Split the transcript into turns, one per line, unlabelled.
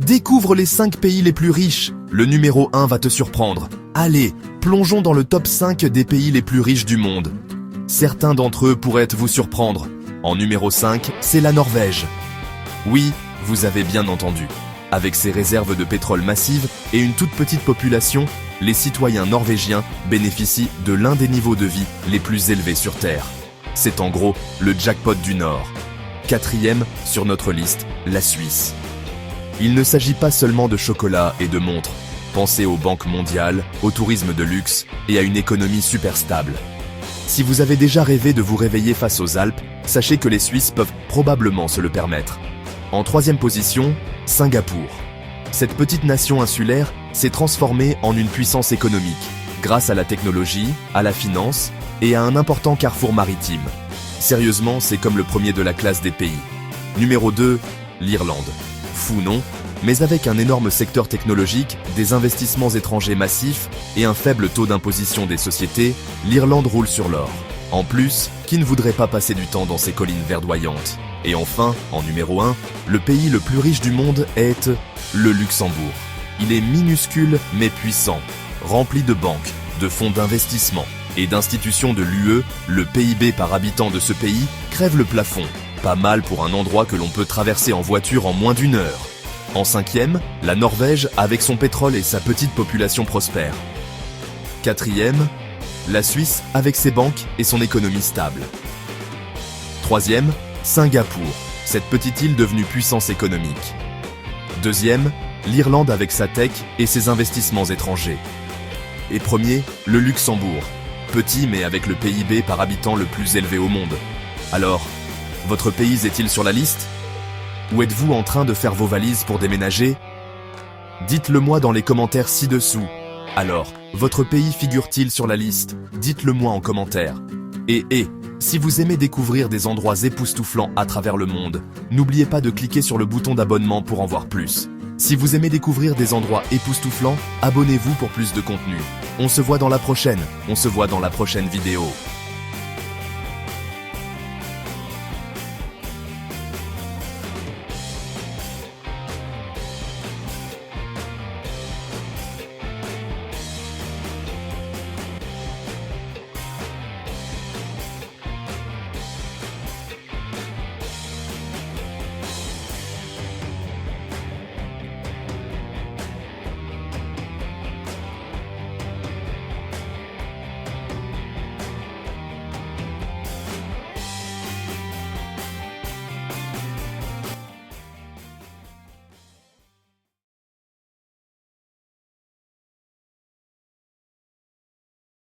Découvre les 5 pays les plus riches. Le numéro 1 va te surprendre. Allez, plongeons dans le top 5 des pays les plus riches du monde. Certains d'entre eux pourraient vous surprendre. En numéro 5, c'est la Norvège. Oui, vous avez bien entendu. Avec ses réserves de pétrole massives et une toute petite population, les citoyens norvégiens bénéficient de l'un des niveaux de vie les plus élevés sur Terre. C'est en gros le jackpot du Nord. 4e sur notre liste, la Suisse. Il ne s'agit pas seulement de chocolat et de montres. Pensez aux banques mondiales, au tourisme de luxe et à une économie super stable. Si vous avez déjà rêvé de vous réveiller face aux Alpes, sachez que les Suisses peuvent probablement se le permettre. En 3e position, Singapour. Cette petite nation insulaire s'est transformée en une puissance économique, grâce à la technologie, à la finance et à un important carrefour maritime. Sérieusement, c'est comme le premier de la classe des pays. Numéro 2, l'Irlande. Fou non, mais avec un énorme secteur technologique, des investissements étrangers massifs et un faible taux d'imposition des sociétés, l'Irlande roule sur l'or. En plus, qui ne voudrait pas passer du temps dans ces collines verdoyantes? Et enfin, en numéro 1, le pays le plus riche du monde est le Luxembourg. Il est minuscule mais puissant, rempli de banques, de fonds d'investissement et d'institutions de l'UE. Le PIB par habitant de ce pays crève le plafond. Pas mal pour un endroit que l'on peut traverser en voiture en moins d'1 heure. En 5e, la Norvège avec son pétrole et sa petite population prospère. 4e, la Suisse avec ses banques et son économie stable. 3e, Singapour, cette petite île devenue puissance économique. 2e, l'Irlande avec sa tech et ses investissements étrangers. Et 1er, le Luxembourg, petit mais avec le PIB par habitant le plus élevé au monde. Alors, votre pays est-il sur la liste? Ou êtes-vous en train de faire vos valises pour déménager? Dites-le moi dans les commentaires ci-dessous. Alors, votre pays figure-t-il sur la liste? Dites-le moi en commentaire. Et si vous aimez découvrir des endroits époustouflants à travers le monde, n'oubliez pas de cliquer sur le bouton d'abonnement pour en voir plus. Si vous aimez découvrir des endroits époustouflants, abonnez-vous pour plus de contenu. On se voit dans la prochaine vidéo.